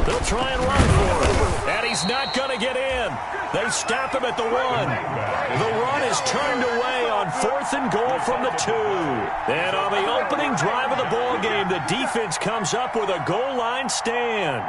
They'll try and run for it. And he's not going to get in. They stop him at the 1. The run is turned away on 4th and goal from the 2. And on the opening drive of the ball game, the defense comes up with a goal line stand.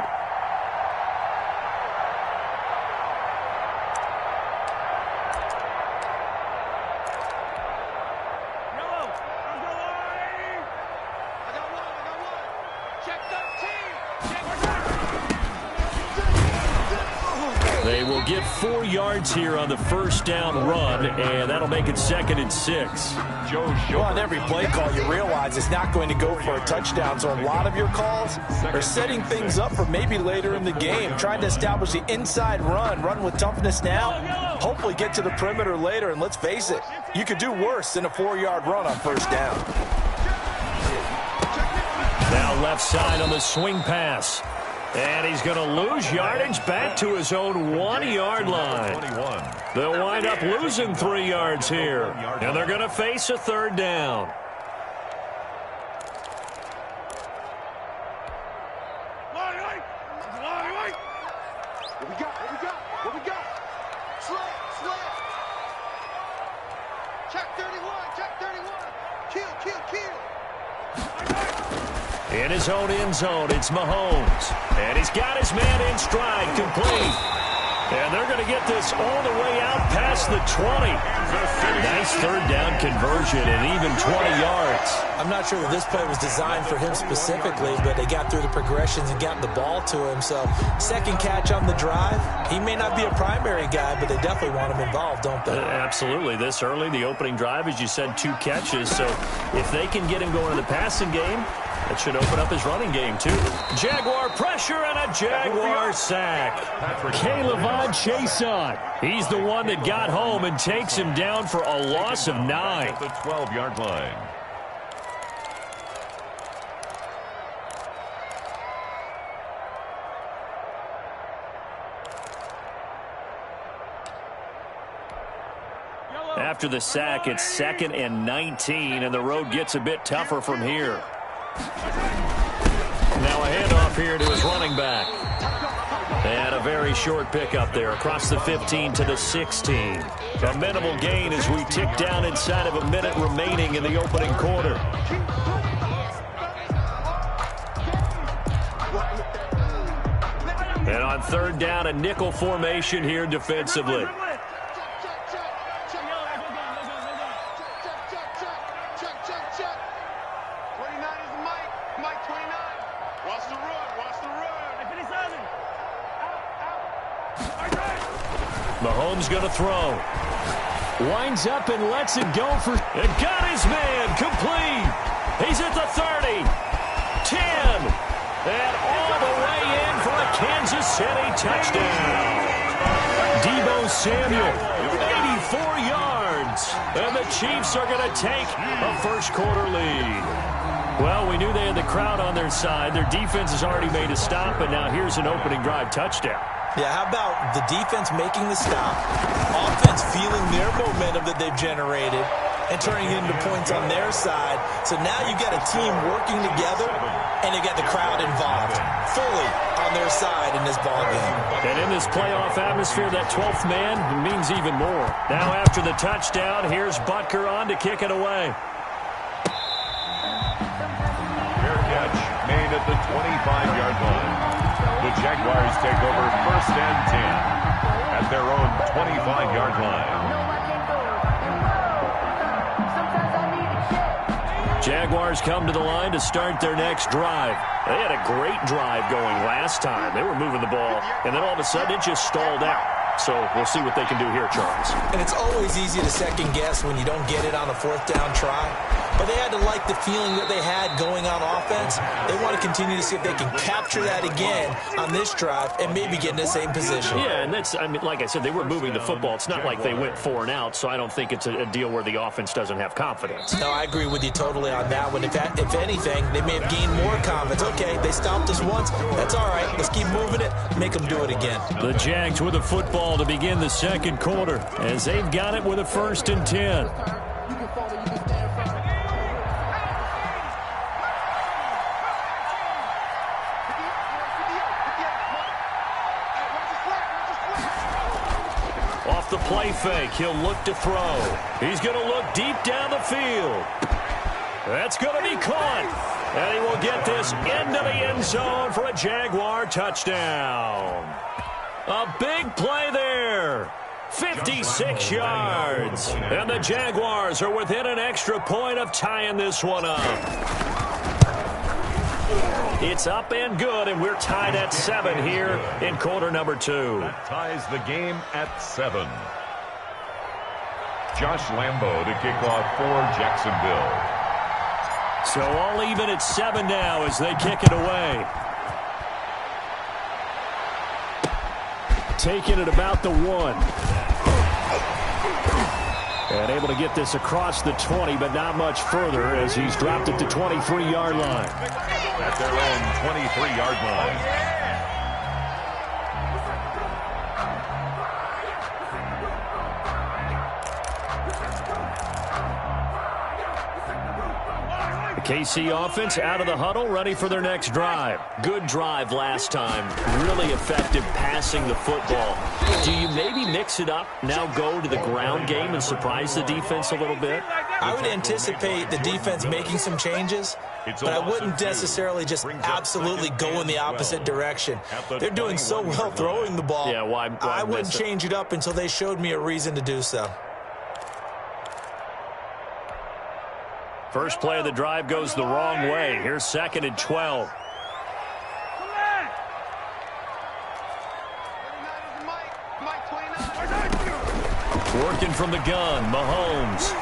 They will get 4 yards here on the first down run, and that'll make it 2nd and 6. Well, on every play call, you realize it's not going to go for a touchdown, so a lot of your calls are setting things up for maybe later in the game, trying to establish the inside run with toughness now, hopefully get to the perimeter later, and let's face it, you could do worse than a 4-yard run on first down. Now left side on the swing pass. And he's going to lose yardage back to his own 1-yard line. They'll wind up losing 3 yards here. And they're going to face a 3rd down. What we got? Slant. Check 31. Kill. In his own end zone, it's Mahomes. And he's got his man in stride, complete. And they're going to get this all the way out past the 20. Nice 3rd down conversion and even 20 yards. I'm not sure that this play was designed for him specifically, but they got through the progressions and got the ball to him. So, second catch on the drive. He may not be a primary guy, but they definitely want him involved, don't they? Absolutely. This early, the opening drive, as you said, 2 catches. So, if they can get him going in the passing game, that should open up his running game, too. Jaguar pressure and a Jaguar sack. K'Lavon Chaisson. He's the one that got home and takes him down for a loss of 9. At the 12-yard line. After the sack, it's 2nd and 19, and the road gets a bit tougher from here. Now a handoff here to his running back. And a very short pickup there across the 15 to the 16. A minimal gain as we tick down inside of a minute remaining in the opening quarter. And on 3rd down, a nickel formation here defensively. Mahomes going to throw. Winds up and lets it go for... And got his man complete. He's at the 30. 10. And all the way in for a Kansas City touchdown. Deebo Samuel, 84 yards. And the Chiefs are going to take a first-quarter lead. Well, we knew they had the crowd on their side. Their defense has already made a stop, and now here's an opening drive touchdown. Yeah, how about the defense making the stop, offense feeling their momentum that they've generated, and turning it into points on their side. So now you've got a team working together, and you got the crowd involved fully on their side in this ballgame. And in this playoff atmosphere, that 12th man means even more. Now after the touchdown, here's Butker on to kick it away. Fair catch made at the 25-yard line. The Jaguars take over 1st and 10 at their own 25-yard line. Jaguars come to the line to start their next drive. They had a great drive going last time. They were moving the ball, and then all of a sudden it just stalled out. So we'll see what they can do here, Charles. And it's always easy to second guess when you don't get it on a 4th down try. But they had to like the feeling that they had going on offense. They want to continue to see if they can capture that again on this drive and maybe get in the same position. Yeah, and that's, I mean, like I said, they were moving the football. It's not like they went 4 and out, so I don't think it's a deal where the offense doesn't have confidence. No, I agree with you totally on that one. If anything, they may have gained more confidence. Okay, they stopped us once. That's all right. Let's keep moving it. Make them do it again. The Jags with a football to begin the second quarter as they've got it with a 1st and 10. the play fake. He'll look to throw. He's going to look deep down the field. That's going to be caught. And he will get this into the end zone for a Jaguar touchdown. A big play there. 56 yards. And the Jaguars are within an extra point of tying this one up. It's up and good, and we're tied at 7 here in quarter number 2. That ties the game at 7. Josh Lambo to kick off for Jacksonville. So all even at 7 now as they kick it away. Taking it about the 1. And able to get this across the 20, but not much further as he's dropped it to 23-yard line. At their own 23-yard line. KC offense out of the huddle, ready for their next drive. Good drive last time. Really effective passing the football. Do you maybe mix it up, now go to the ground game and surprise the defense a little bit? I would anticipate the defense making some changes, but I wouldn't necessarily just absolutely go in the opposite direction. They're doing so well throwing the ball. Yeah, why I wouldn't change it up until they showed me a reason to do so. First play of the drive goes the wrong way. Here's 2nd and 12. Working from the gun, Mahomes.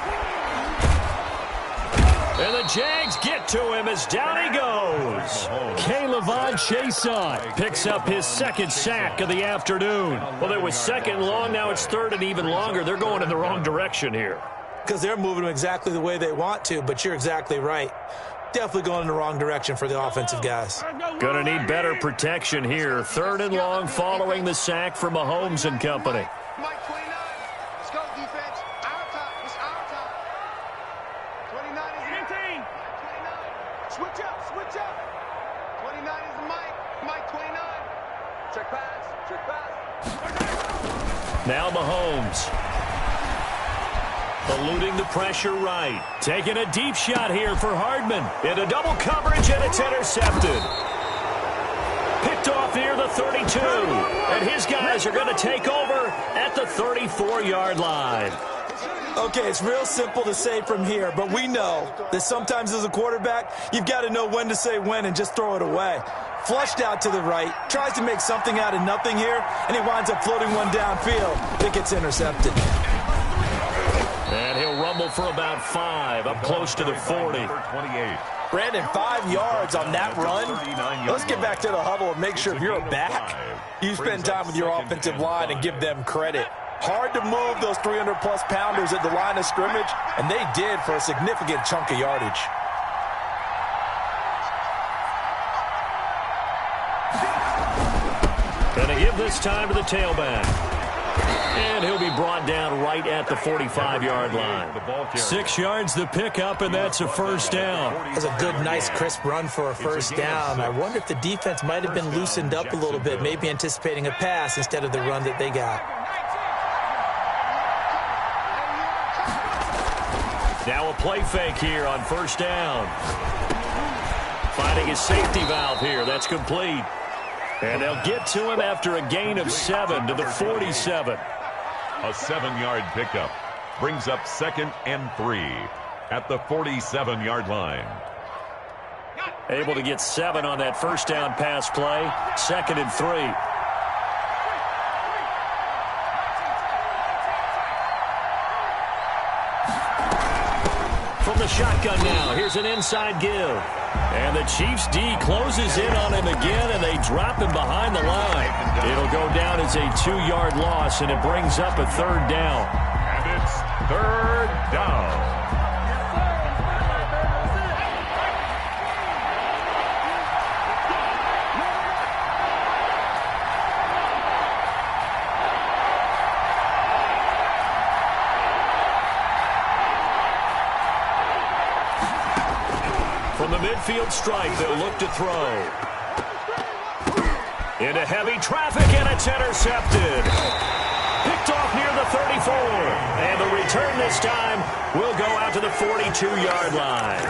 And the Jags get to him as down he goes. K'Lavon Chaisson picks up his 2nd sack of the afternoon. Well, it was 2nd long, now it's 3rd and even longer. They're going in the wrong direction here. Because they're moving them exactly the way they want to, but you're exactly right. Definitely going in the wrong direction for the offensive guys. Going to need better protection here. 3rd and long following the sack from Mahomes and company. Mike 29. Let's go, defense. Our time. It's our time. 29 is 15. 29. Switch up. Switch up. 29 is the Mike. Mike 29. Check pass. Check pass. Now Mahomes. Eluding the pressure right. Taking a deep shot here for Hardman. Into double coverage, and it's intercepted. Picked off near the 32. And his guys are going to take over at the 34-yard line. Okay, it's real simple to say from here, but we know that sometimes as a quarterback, you've got to know when to say when and just throw it away. Flushed out to the right, tries to make something out of nothing here, and he winds up floating one downfield that gets intercepted. And he'll rumble for about 5, up close to the 40. Brandon, 5 yards on that run. Let's get back to the huddle and make sure if you're back, you spend time with your offensive line and give them credit. Hard to move those 300-plus pounders at the line of scrimmage, and they did for a significant chunk of yardage. Gonna give this time to the tailback. And he'll be brought down right at the 45-yard line. 6 yards the pickup, and that's a first down. That's a good, nice, crisp run for a first down. I wonder if the defense might have been loosened up a little bit, maybe anticipating a pass instead of the run that they got. Now a play fake here on first down. Finding his safety valve here. That's complete. And they'll get to him after a gain of 7 to the 47. A 7-yard pickup brings up 2nd and 3 at the 47-yard line. Able to get 7 on that first down pass play. 2nd and 3. From the shotgun now, here's an inside give. And the Chiefs D closes in on him again, and they drop him behind the line. It'll go down as a 2-yard loss, and it brings up a 3rd down. And it's 3rd down. From the midfield stripe, they'll look to throw. Into heavy traffic, and it's intercepted. Picked off near the the 34. And the return this time will go out to the 42-yard line.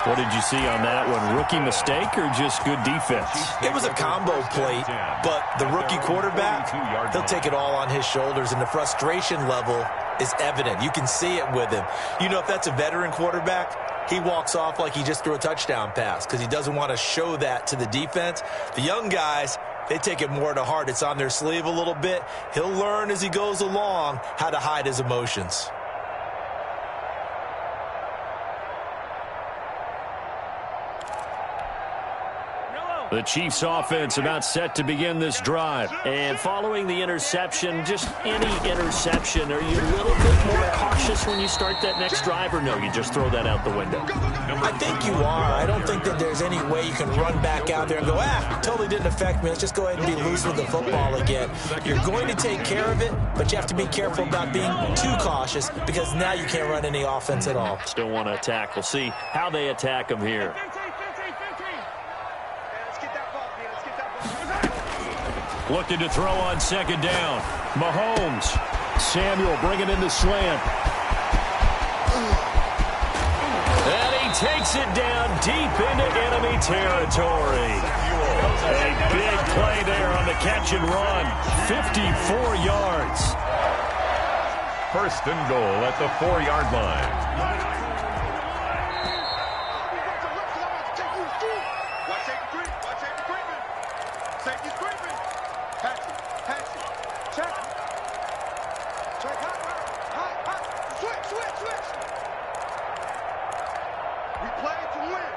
What did you see on that one? Rookie mistake or just good defense? It was a combo plate, but the rookie quarterback, he'll take it all on his shoulders, and the frustration level is evident. You can see it with him. You know, if that's a veteran quarterback, he walks off like he just threw a touchdown pass because he doesn't want to show that to the defense. The young guys, they take it more to heart. It's on their sleeve a little bit. He'll learn as he goes along how to hide his emotions. The Chiefs offense about set to begin this drive. And following the interception, just any interception, are you a little bit more cautious when you start that next drive, or no, you just throw that out the window? I think you are. I don't think that there's any way you can run back out there and go, totally didn't affect me. Let's just go ahead and be loose with the football again. You're going to take care of it, but you have to be careful about being too cautious because now you can't run any offense at all. Still want to attack. We'll see how they attack them here. Looking to throw on second down. Mahomes. Samuel bringing in the slant. And he takes it down deep into enemy territory. A big play there on the catch and run. 54 yards. First and goal at the 4-yard line.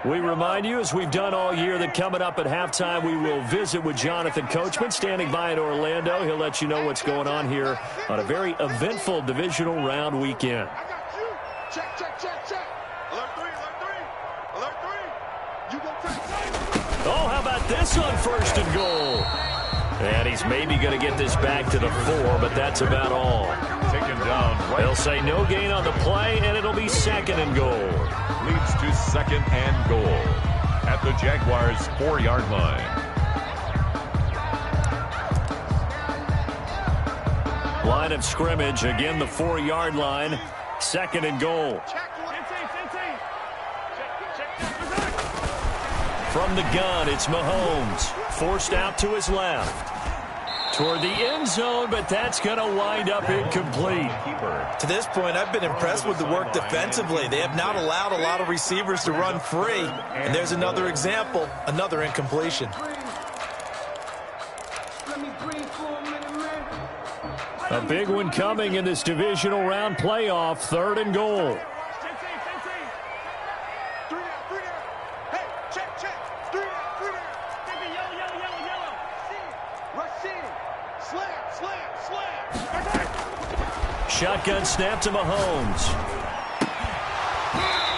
We remind you, as we've done all year, that coming up at halftime, we will visit with Jonathan Coachman, standing by in Orlando. He'll let you know what's going on here on a very eventful divisional round weekend. I got you. Check, check, check, check. Alert 3, alert 3, alert 3. You go check. Oh, how about this on first and goal? And he's maybe going to get this back to the 4, but that's about all. Taken down. They'll say no gain on the play, and it'll be second and goal. Leads to second and goal at the Jaguars' 4-yard line. Line of scrimmage, again the 4-yard line, second and goal. From the gun, it's Mahomes, forced out to his left. Toward the end zone, but that's going to wind up incomplete. To this point, I've been impressed with the work defensively. They have not allowed a lot of receivers to run free. And there's another example, another incompletion. A big one coming in this divisional round playoff, third and goal. Shotgun snap to Mahomes.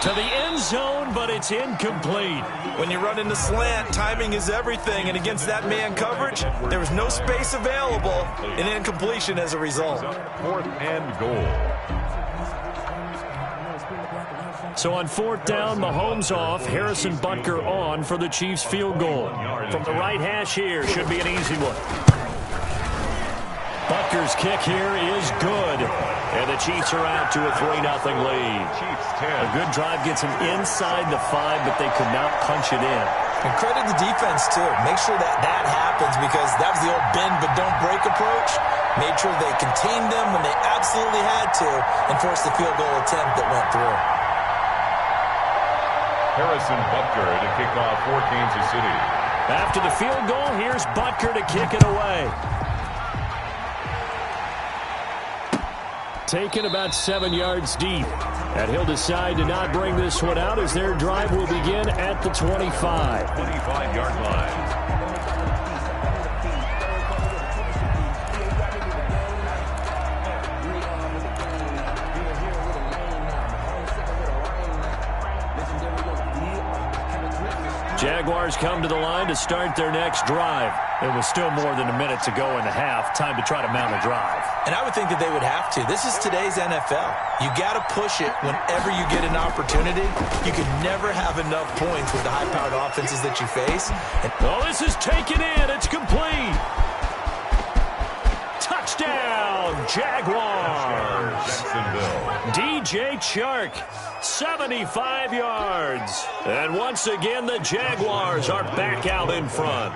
To the end zone, but it's incomplete. When you run in the slant, timing is everything, and against that man coverage, there was no space available, and incompletion as a result. Fourth and goal. So on fourth down, Mahomes off, Harrison Butker on for the Chiefs field goal. From the right hash here, should be an easy one. Butker's kick here is good. And the Chiefs are out to a 3-0 lead. A good drive gets them inside the 5, but they could not punch it in. And credit the defense, too. Make sure that happens because that was the old bend but don't break approach. Made sure they contained them when they absolutely had to and forced the field goal attempt that went through. Harrison Butker to kick off for Kansas City. After the field goal, here's Butker to kick it away. Taken about 7 yards deep. And he'll decide to not bring this one out as their drive will begin at the 25. 25-yard line. Jaguars come to the line to start their next drive. There was still more than a minute to go in the half. Time to try to mount a drive. And I would think that they would have to. This is today's NFL. You got to push it whenever you get an opportunity. You can never have enough points with the high-powered offenses that you face. And this is taken in. It's complete. Touchdown. Touchdown, Jaguars. DJ Chark, 75 yards. And once again, the Jaguars are back out in front.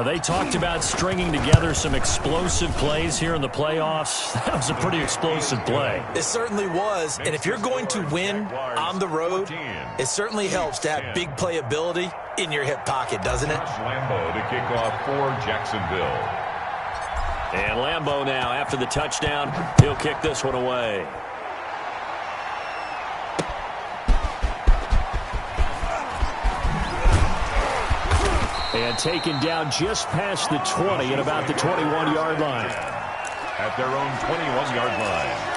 They talked about stringing together some explosive plays here in the playoffs. That was a pretty explosive play. It certainly was. And if you're going to win on the road, it certainly helps to have big playability in your hip pocket, doesn't it? Lambeau to kick off for Jacksonville. And Lambeau now, after the touchdown, he'll kick this one away. And taken down just past the 20 at about the 21-yard line. At their own 21-yard line.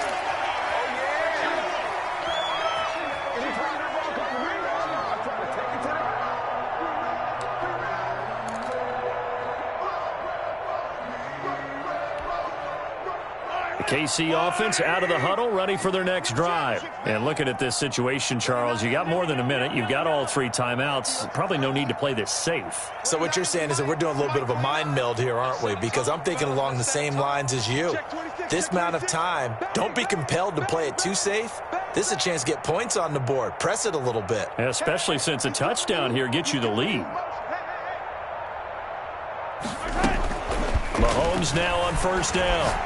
KC offense out of the huddle, ready for their next drive. And looking at this situation, Charles, you got more than a minute. You've got all 3 timeouts. Probably no need to play this safe. So what you're saying is that we're doing a little bit of a mind meld here, aren't we? Because I'm thinking along the same lines as you. This amount of time, don't be compelled to play it too safe. This is a chance to get points on the board. Press it a little bit. Especially since a touchdown here gets you the lead. Mahomes now on first down.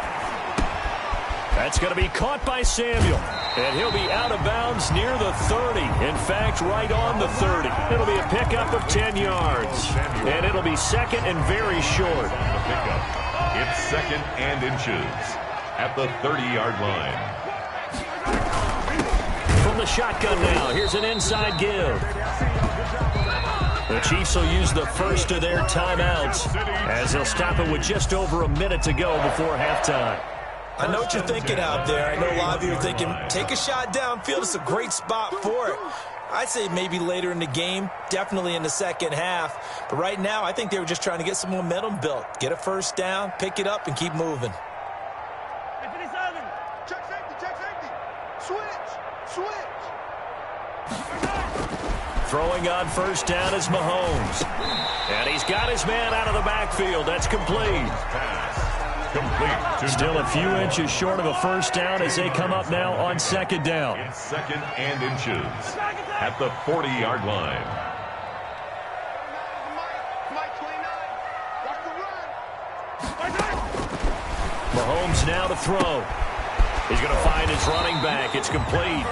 That's going to be caught by Samuel. And he'll be out of bounds near the 30. In fact, right on the 30. It'll be a pickup of 10 yards. And it'll be second and very short. The pickup. It's second and inches at the 30-yard line. From the shotgun now, here's an inside give. The Chiefs will use the first of their timeouts as they'll stop it with just over a minute to go before halftime. I know what you're thinking out there. I know a lot of you are thinking, take a shot downfield. It's a great spot for it. I'd say maybe later in the game, definitely in the second half. But right now, I think they were just trying to get some momentum built. Get a first down, pick it up, and keep moving. Check safety. Switch. Throwing on first down is Mahomes. And he's got his man out of the backfield. That's complete. Complete. Still a few inches short of a first down as they come up now on second down. It's second and inches at the 40-yard line. Mahomes now to throw. He's going to find his running back. It's complete.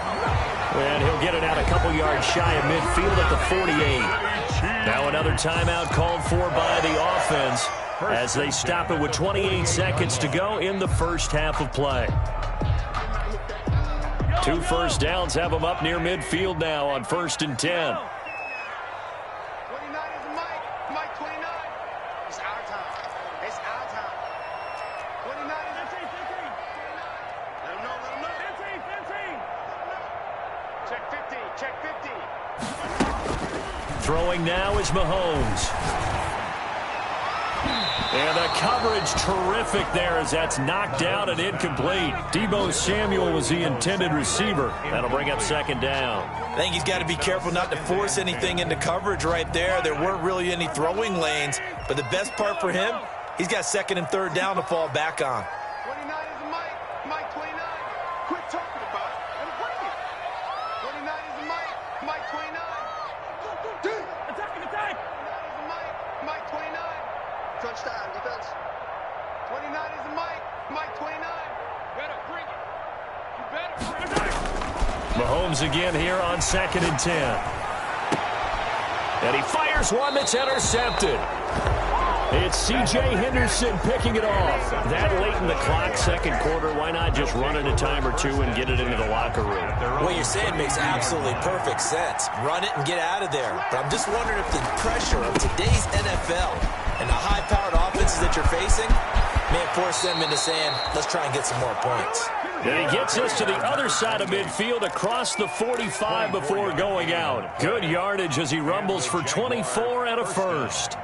And he'll get it out a couple yards shy of midfield at the 48. Now another timeout called for by the offense as they stop it with 28 seconds to go in the first half of play. 2 first downs have them up near midfield now on 1st and 10. 29 is Mike 29. It's our time. 29 is 15. Let him know. 15. Check 50. Throwing now is Mahomes. And the coverage terrific there as that's knocked down and incomplete. Deebo Samuel was the intended receiver. That'll bring up second down. I think he's got to be careful not to force anything into coverage right there. There weren't really any throwing lanes. But the best part for him, he's got second and third down to fall back on. 29 is Mike 29. Quit talking about it and bring it. 29 is Mike 29. Attack. 29 is Mike 29. Touchdown defense. 29 is Mike 29. Better bring it. You better bring it. Mahomes again here on 2nd and 10. And he fires one that's intercepted. It's C.J. Henderson picking it off. That late in the clock, second quarter, why not just run it a time or two and get it into the locker room? What you're saying makes absolutely perfect sense. Run it and get out of there. But I'm just wondering if the pressure of today's NFL and the high-powered offenses that you're facing may force them into saying, let's try and get some more points. And he gets us to the other side of midfield across the 45 before going out. Good yardage as he rumbles for 24 and a first.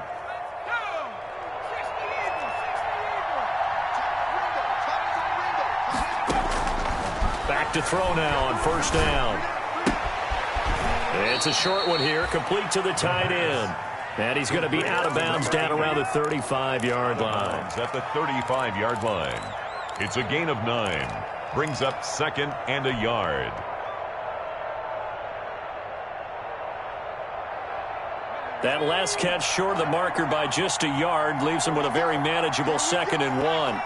Back to throw now on first down. It's a short one here, complete to the tight end. And he's going to be out of bounds down around the 35-yard line. At the 35-yard line. It's a gain of 9. Brings up 2nd and a yard. That last catch short of the marker by just a yard leaves him with a very manageable 2nd and 1.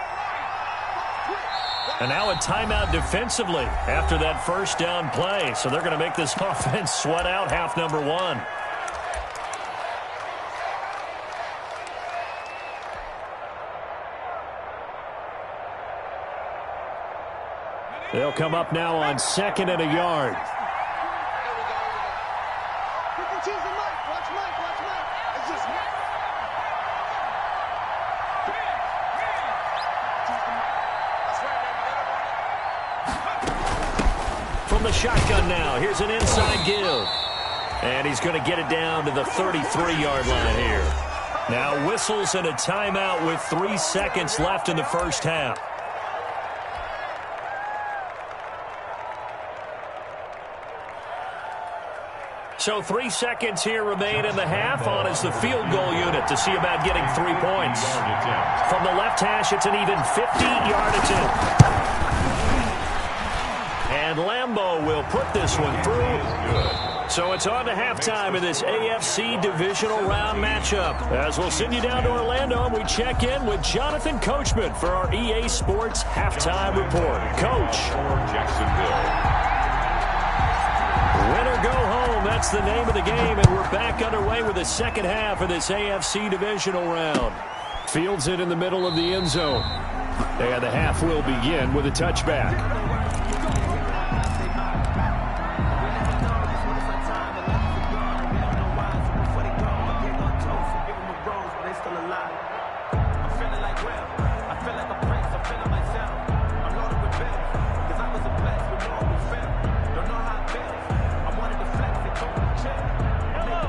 And now a timeout defensively after that first down play. So they're going to make this offense sweat out half number 1. They'll come up now on 2nd and a yard. From the shotgun now, here's an inside give. And he's going to get it down to the 33-yard line here. Now whistles and a timeout with 3 seconds left in the first half. So 3 seconds here remain in the half. On is the field goal unit to see about getting 3 points. From the left hash, it's an even 50-yard attempt. And Lambeau will put this one through. So it's on to halftime in this AFC divisional round matchup. As we'll send you down to Orlando, and we check in with Jonathan Coachman for our EA Sports Halftime Report. Coach. Jacksonville. Win or go home, that's the name of the game, and we're back underway with the second half of this AFC divisional round. Fields it in the middle of the end zone. And the half will begin with a touchback.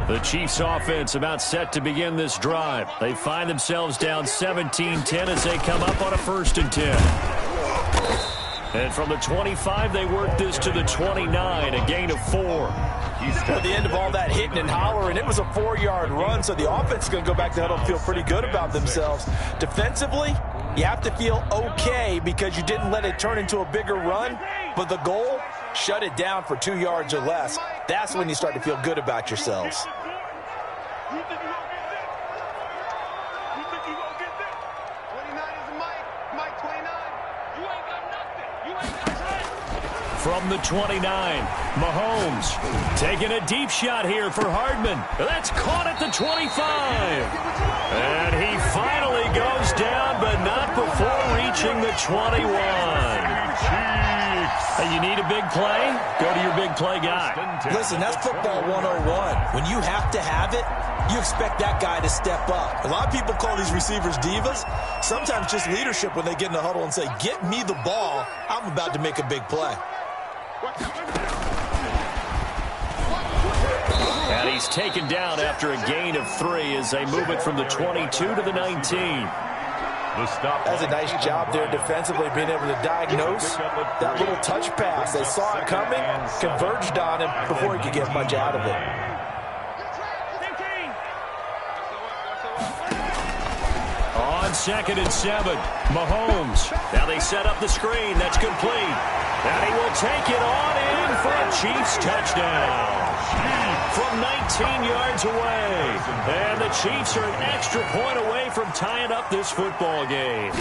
The Chiefs offense about set to begin this drive. They find themselves down 17-10 as they come up on a 1st and 10. And from the 25, they work this to the 29, a gain of 4. At the end of all that hitting and hollering, it was a 4-yard run, so the offense is going to go back to huddle and feel pretty good about themselves. Defensively, you have to feel okay because you didn't let it turn into a bigger run, but the goal, shut it down for 2 yards or less. That's when you start to feel good about yourselves. From the 29, Mahomes taking a deep shot here for Hardman. That's caught at the 25. And he finally goes down, but not before reaching the 21. Hey, you need a big play? Go to your big play guy. Listen, that's football 101. When you have to have it, you expect that guy to step up. A lot of people call these receivers divas. Sometimes just leadership when they get in the huddle and say, get me the ball. I'm about to make a big play. And he's taken down after a gain of 3 as they move it from the 22 to the 19. That's a nice job there defensively, being able to diagnose that little touch pass. They saw it coming, converged on him before he could get much out of it. On 2nd and 7, Mahomes. Now they set up the screen. That's complete. And he will take it on in for a Chiefs touchdown. From 19 yards away. And the Chiefs are an extra point away from tying up this football game.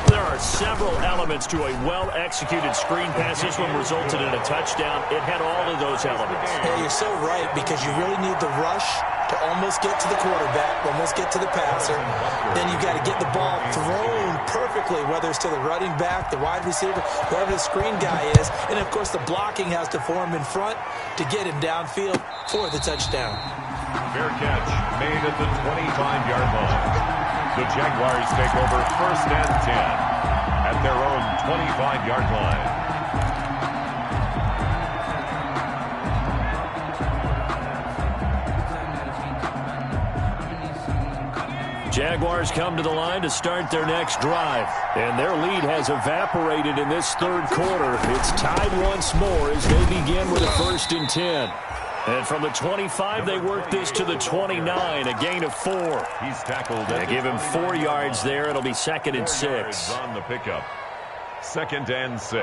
There are several elements to a well-executed screen pass. This one resulted in a touchdown. It had all of those elements. Yeah, you're so right, because you really need the rush to almost get to the quarterback, almost get to the passer. Then you've got to get the ball thrown perfectly, whether it's to the running back, the wide receiver, whoever the screen guy is. And, of course, the blocking has to form in front to get him downfield for the touchdown. Fair catch made at the 25-yard line. The Jaguars take over 1st and 10 at their own 25-yard line. Jaguars come to the line to start their next drive. And their lead has evaporated in this 3rd quarter. It's tied once more as they begin with a 1st and 10. And from the 25, they work this to the 29, a gain of 4. He's tackled. They give him 4 yards there. It'll be 2nd and 6. On the pickup. 2nd and 6.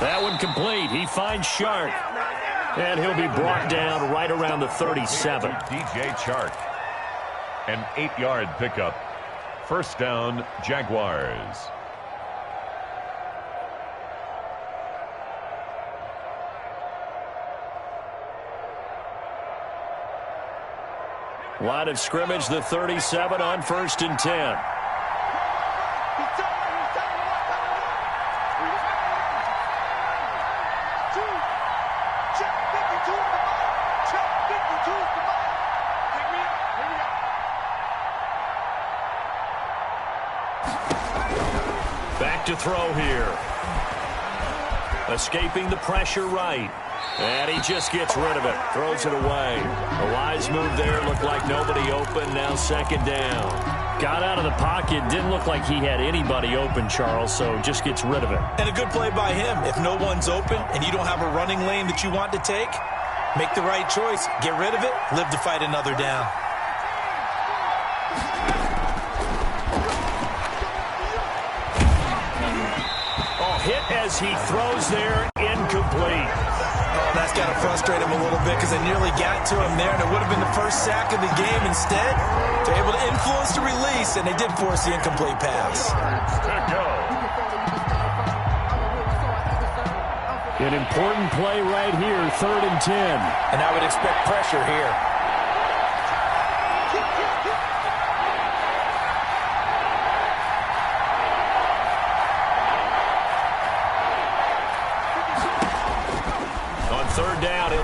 That one complete. He finds Shark. And he'll be brought down right around the 37. DJ Chark. An 8-yard pickup. 1st down, Jaguars. Line of scrimmage, the 37 on 1st and 10. Back to throw here. Escaping the pressure right. And he just gets rid of it. Throws it away. A wise move there. Looked like nobody open. Now 2nd down. Got out of the pocket. Didn't look like he had anybody open, Charles, so just gets rid of it. And a good play by him. If no one's open and you don't have a running lane that you want to take, make the right choice. Get rid of it. Live to fight another down. Hit as he throws there, incomplete. Oh, that's got to frustrate him a little bit because they nearly got to him there, and it would have been the first sack of the game. Instead, they're able to influence the release, and they did force the incomplete pass. An important play right here, 3rd and 10. And I would expect pressure here.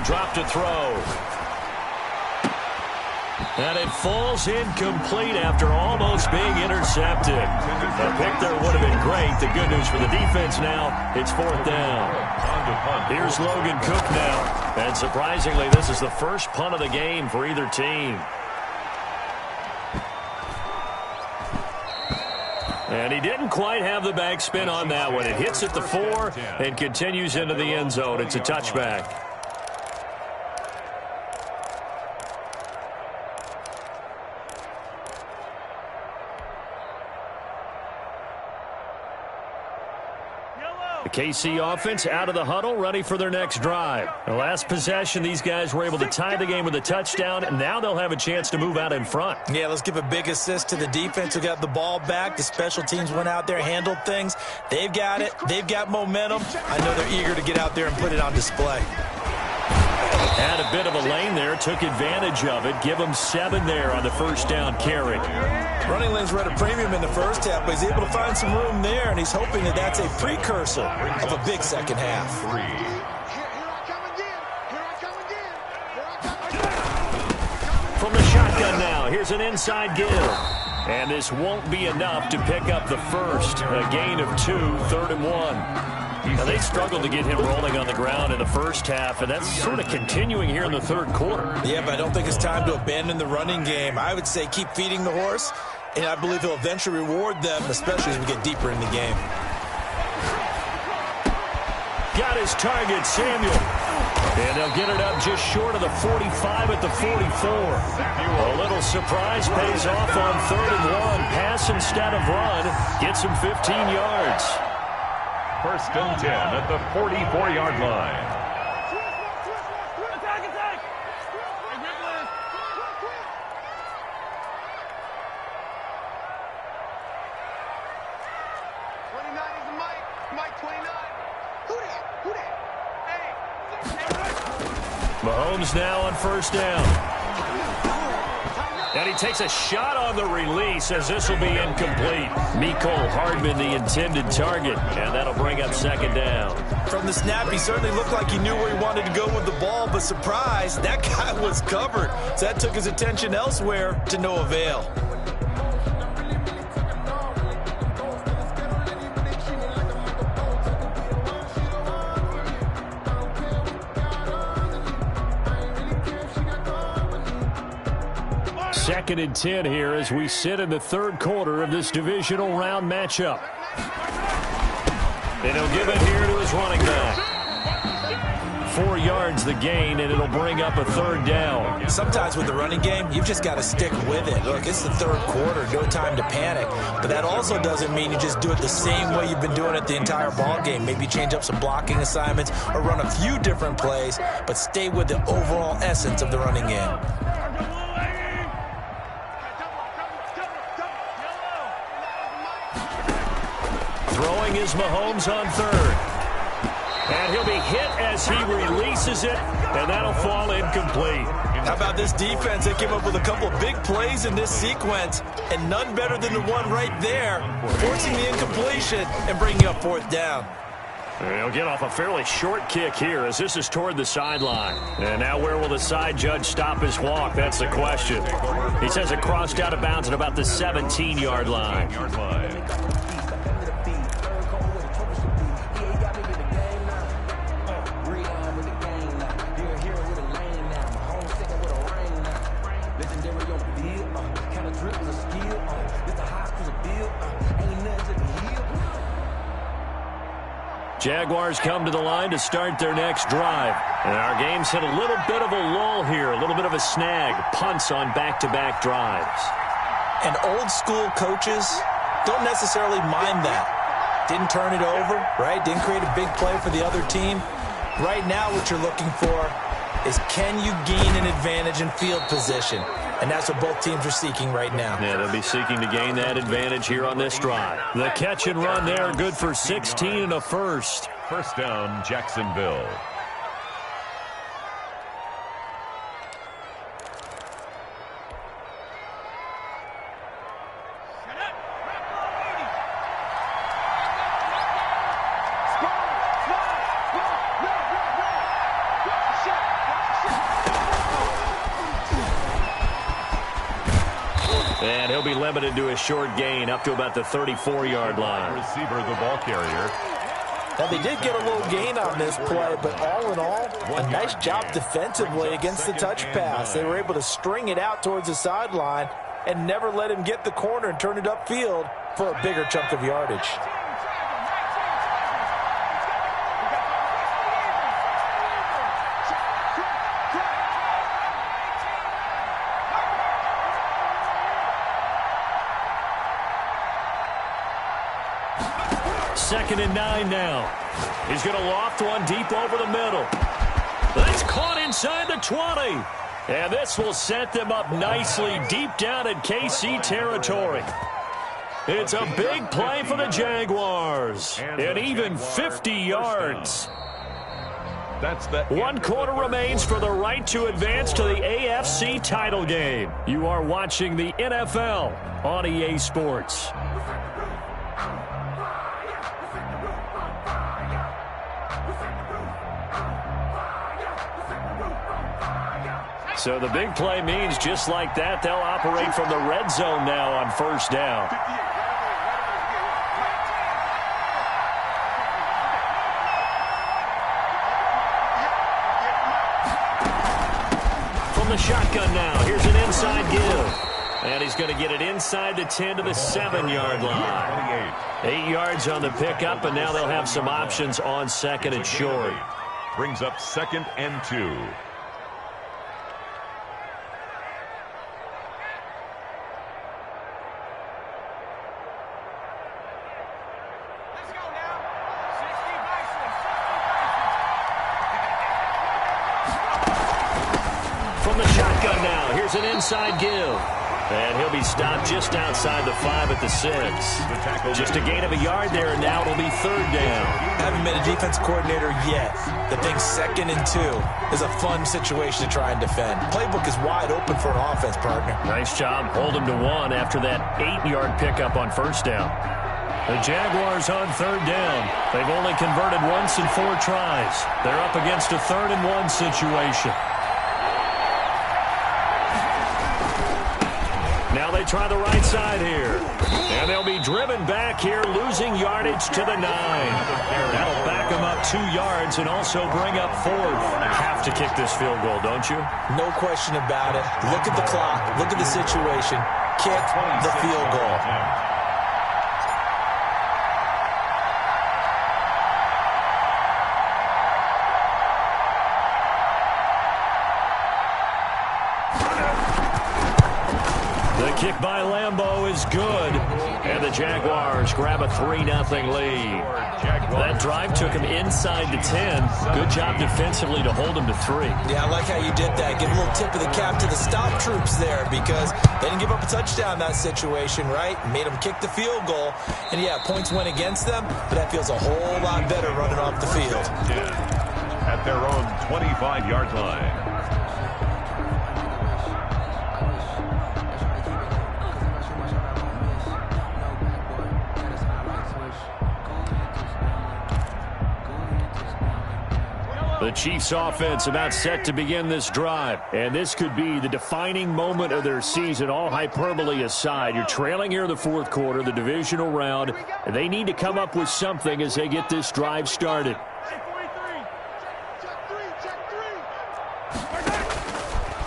Drop to throw. And it falls incomplete after almost being intercepted. The pick there would have been great. The good news for the defense now, it's 4th down. Here's Logan Cook now. And surprisingly, this is the first punt of the game for either team. And he didn't quite have the backspin on that one. It hits at the 4 and continues into the end zone. It's a touchback. The KC offense out of the huddle, ready for their next drive. The last possession, these guys were able to tie the game with a touchdown, and now they'll have a chance to move out in front. Yeah, let's give a big assist to the defense who got the ball back. The special teams went out there, handled things. They've got it. They've got momentum. I know they're eager to get out there and put it on display. Had a bit of a lane there, took advantage of it. Give them 7 there on the 1st down carry. Running lanes were at a premium in the first half, but he's able to find some room there, and he's hoping that that's a precursor of a big second half. From the shotgun now, here's an inside give. And this won't be enough to pick up the first. A gain of 2, 3rd and 1. Now, they struggled to get him rolling on the ground in the first half, and that's sort of continuing here in the 3rd quarter. Yeah, but I don't think it's time to abandon the running game. I would say keep feeding the horse, and I believe he'll eventually reward them, especially as we get deeper in the game. Got his target, Samuel. And they'll get it up just short of the 45 at the 44. A little surprise pays off on 3rd and 1. Pass instead of run. Gets him 15 yards. 1st and 10 at the 44-yard line. Mahomes now on 1st down. And he takes a shot on the release as this will be incomplete. Mecole Hardman, the intended target, and that'll bring up 2nd down. From the snap, he certainly looked like he knew where he wanted to go with the ball, but surprise, that guy was covered. So that took his attention elsewhere to no avail. 2nd and 10 here as we sit in the third quarter of this divisional round matchup. And he'll give it here to his running back. 4 yards the gain, and it'll bring up a 3rd down. Sometimes with the running game, you've just got to stick with it. Look, it's the third quarter, no time to panic. But that also doesn't mean you just do it the same way you've been doing it the entire ball game. Maybe change up some blocking assignments or run a few different plays, but stay with the overall essence of the running game. Throwing is Mahomes on 3rd. And he'll be hit as he releases it, and that'll fall incomplete. How about this defense? They came up with a couple big plays in this sequence, and none better than the one right there, forcing the incompletion and bringing up 4th down. He'll get off a fairly short kick here as this is toward the sideline. And now where will the side judge stop his walk? That's the question. He says it crossed out of bounds at about the 17-yard line. Jaguars come to the line to start their next drive. And our game's hit a little bit of a lull here, a little bit of a snag. Punts on back-to-back drives. And old-school coaches don't necessarily mind that. Didn't turn it over, right? Didn't create a big play for the other team. Right now what you're looking for is can you gain an advantage in field position? And that's what both teams are seeking right now. Yeah, they'll be seeking to gain that advantage here on this drive. The catch and run there, good for 16 and a first. 1st down, Jacksonville. And he'll be limited to a short gain up to about the 34-yard line. Receiver, the ball carrier. Now, they did get a little gain on this play, but all in all, a nice job defensively against the touch pass. They were able to string it out towards the sideline and never let him get the corner and turn it upfield for a bigger chunk of yardage. Second and 9 now. He's going to loft one deep over the middle. That's caught inside the 20. And this will set them up nicely deep down in KC territory. It's a big play for the Jaguars. And even 50 yards. One quarter remains for the right to advance to the AFC title game. You are watching the NFL on EA Sports. So the big play means just like that, they'll operate from the red zone now on 1st down. From the shotgun now, here's an inside give. And he's going to get it inside the 10 to the 7-yard line. 8 yards on the pickup, and now they'll have some options on 2nd and short. Brings up 2nd and 2. An inside give. And he'll be stopped just outside the 5 at the 6. Just a gain of a yard there, and now it'll be 3rd down. Haven't been a defense coordinator yet. The thing 2nd and 2 is a fun situation to try and defend. Playbook is wide open for an offense, partner. Nice job. Hold him to 1 after that 8-yard pickup on 1st down. The Jaguars on 3rd down. They've only converted once in 4 tries. They're up against a 3rd and 1 situation. Now they try the right side here. And they'll be driven back here, losing yardage to the 9. That'll back them up 2 yards and also bring up 4th. Have to kick this field goal, don't you? No question about it. Look at the clock. Look at the situation. Kick the field goal. Kick by Lambeau is good, and the Jaguars grab a 3-0 lead. That drive took him inside the 10. Good job defensively to hold him to 3. Yeah, I like how you did that. Give a little tip of the cap to the stop troops there because they didn't give up a touchdown in that situation, right? Made them kick the field goal. And, yeah, points went against them, but that feels a whole lot better running off the field. At their own 25-yard line. The Chiefs offense about set to begin this drive. And this could be the defining moment of their season, all hyperbole aside. You're trailing here in the 4th quarter, the divisional round. And they need to come up with something as they get this drive started.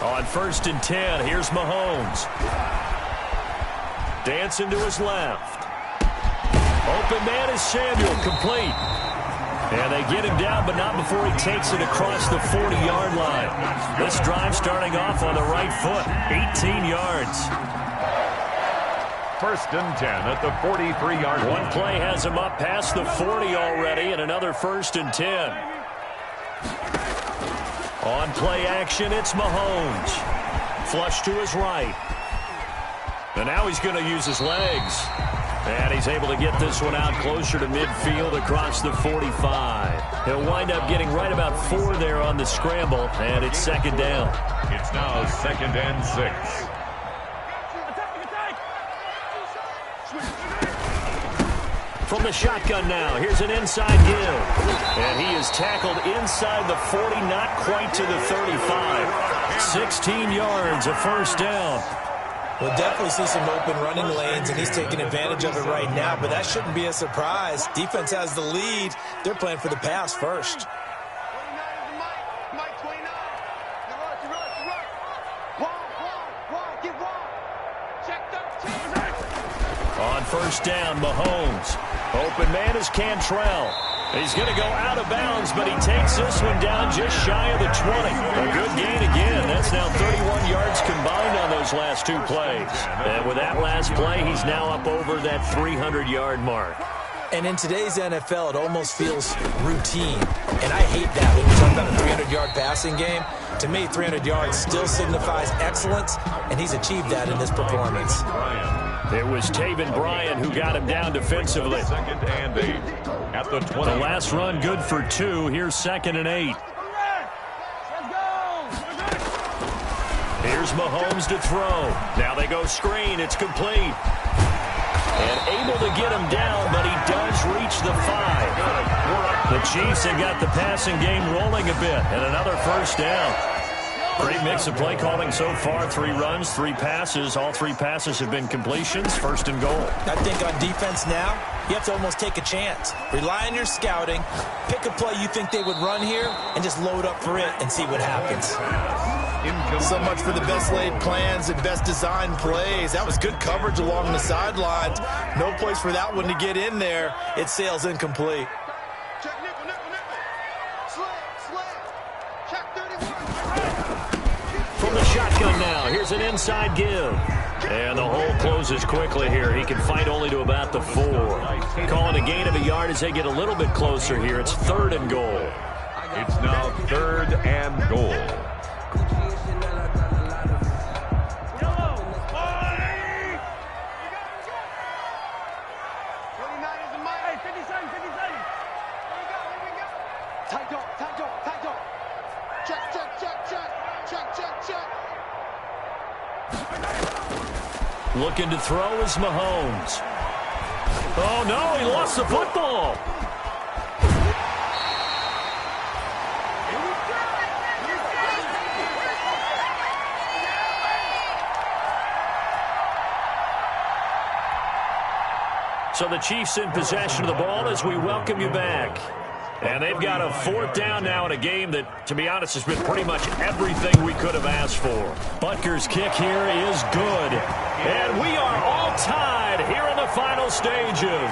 On 1st and 10, here's Mahomes. Dancing to his left. Open man is Samuel, complete. And they get him down, but not before he takes it across the 40-yard line. This drive starting off on the right foot, 18 yards. 1st and 10 at the 43-yard line. One play has him up past the 40 already, and another 1st and 10. On play action, it's Mahomes. Flush to his right. And now he's going to use his legs. And he's able to get this one out closer to midfield across the 45. He'll wind up getting right about 4 there on the scramble, and it's 2nd down. It's now 2nd and 6. From the shotgun now, here's an inside give. And he is tackled inside the 40, not quite to the 35. 16 yards, a 1st down. We'll definitely see some open running lanes, and he's taking advantage of it right now, but that shouldn't be a surprise. Defense has the lead. They're playing for the pass first. On 1st down, Mahomes. Open man is Cantrell. He's going to go out of bounds, but he takes this one down just shy of the 20. A good gain again. That's now 31 yards combined on those last 2 plays. And with that last play, he's now up over that 300-yard mark. And in today's NFL, it almost feels routine. And I hate that when you talk about a 300-yard passing game. To me, 300 yards still signifies excellence, and he's achieved that in this performance. It was Taven Bryan who got him down defensively. 2nd and 8 at the 20. The last run good for 2. Here's 2nd and 8. Here's Mahomes to throw. Now they go screen. It's complete. And able to get him down, but he does reach the 5. The Chiefs have got the passing game rolling a bit, and another 1st down. Great mix of play calling so far. 3 runs, 3 passes. All 3 passes have been completions. 1st and goal. I think on defense now, you have to almost take a chance. Rely on your scouting. Pick a play you think they would run here and just load up for it and see what happens. So much for the best laid plans and best designed plays. That was good coverage along the sidelines. No place for that one to get in there. It sails incomplete. Check nickel, nickel, nickel. Slant. Check 31. From the shotgun now, here's an inside give. And the hole closes quickly here. He can fight only to about the 4. Calling a gain of a yard as they get a little bit closer here. It's 3rd and goal. It's now 3rd and goal. Looking to throw is Mahomes. Oh, no, he lost the football. So the Chiefs in possession of the ball as we welcome you back. And they've got a 4th down now in a game that, to be honest, has been pretty much everything we could have asked for. Butker's kick here is good. And we are all tied here in the final stages.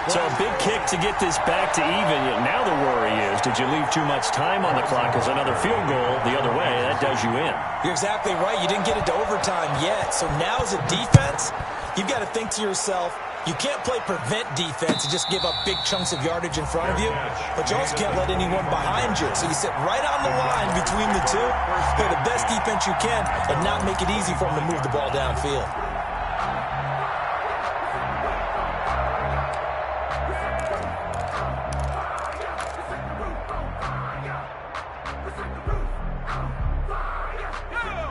So a big kick to get this back to even. Now the worry is, did you leave too much time on the clock? Because another field goal the other way, that does you in. You're exactly right. You didn't get it to overtime yet. So now as a defense, you've got to think to yourself, you can't play prevent defense and just give up big chunks of yardage in front of you, but you also can't let anyone behind you. So you sit right on the line between the two, play the best defense you can, and not make it easy for them to move the ball downfield.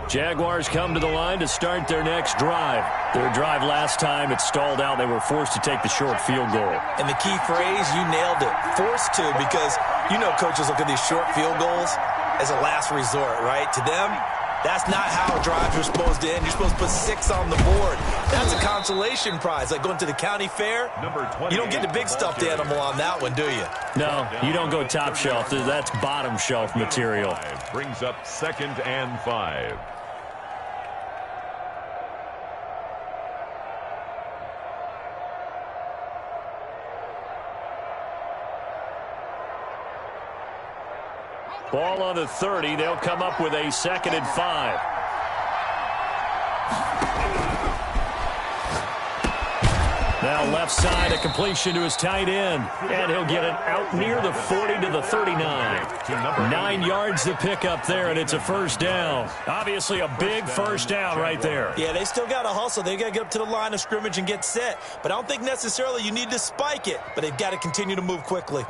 Jaguars come to the line to start their next drive. Their drive last time, it stalled out. They were forced to take the short field goal. And the key phrase, you nailed it, forced to, because you know coaches look at these short field goals as a last resort, right? To them, that's not how drives are supposed to end. You're supposed to put 6 on the board. That's a consolation prize, like going to the county fair. You don't get the big stuffed animal on that one, do you? No, you don't go top shelf. That's bottom shelf material. Brings up 2nd and 5. Ball on the 30. They'll come up with a 2nd and 5. Now left side, a completion to his tight end. And he'll get it out near the 40 to the 39. 9 yards to pick up there, and it's a 1st down. Obviously a big 1st down right there. Yeah, they still got to hustle. They got to get up to the line of scrimmage and get set. But I don't think necessarily you need to spike it, but they've got to continue to move quickly.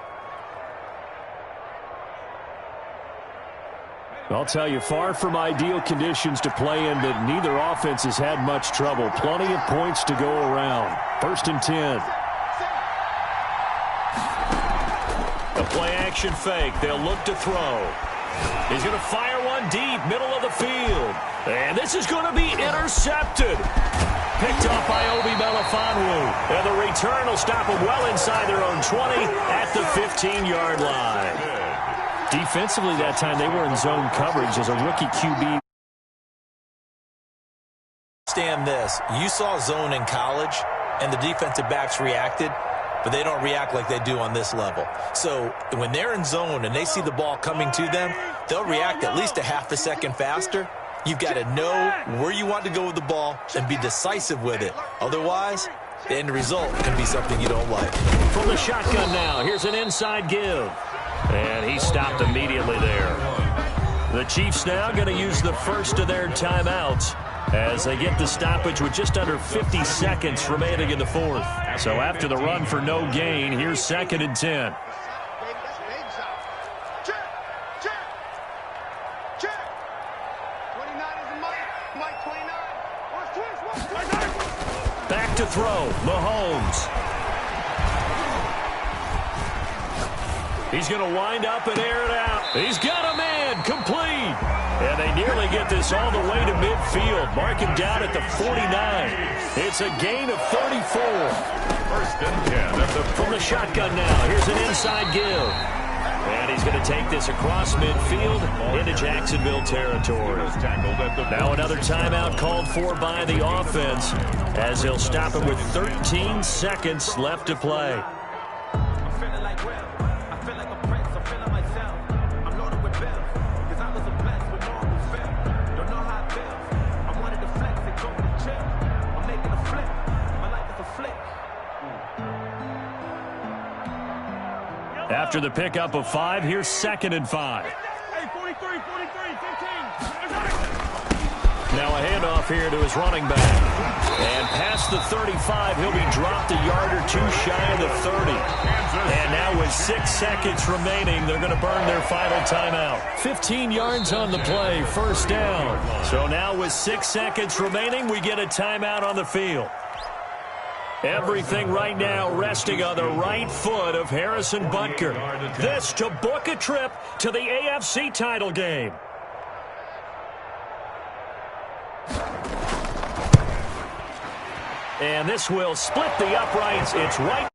I'll tell you, far from ideal conditions to play in, but neither offense has had much trouble. Plenty of points to go around. 1st and 10. A play-action fake. They'll look to throw. He's going to fire one deep, middle of the field. And this is going to be intercepted. Picked off by Obi Melifonwu. And the return will stop them well inside their own 20 at the 15-yard line. Defensively that time, they were in zone coverage as a rookie QB. Understand this. You saw zone in college, and the defensive backs reacted, but they don't react like they do on this level. So when they're in zone and they see the ball coming to them, they'll react at least a half a second faster. You've got to know where you want to go with the ball and be decisive with it. Otherwise, the end result can be something you don't like. From the shotgun now, here's an inside give. And he stopped immediately there. The Chiefs now going to use the first of their timeouts as they get the stoppage with just under 50 seconds remaining in the 4th. So after the run for no gain, here's 2nd and 10. Back to throw, Mahomes. He's going to wind up and air it out. He's got a man, complete. And they nearly get this all the way to midfield. Mark him down at the 49. It's a gain of 34. 1st and 10. From the shotgun now, here's an inside give. And he's going to take this across midfield into Jacksonville territory. Now another timeout called for by the offense as he'll stop it with 13 seconds left to play. After the pickup of 5, here's 2nd and 5. Hey, 43, 15. Now a handoff here to his running back. And past the 35, he'll be dropped a yard or 2 shy of the 30. And now with 6 seconds remaining, they're going to burn their final timeout. 15 yards on the play, 1st down. So now with 6 seconds remaining, we get a timeout on the field. Everything right now resting on the right foot of Harrison Butker. This to book a trip to the AFC title game. And this will split the uprights. It's right.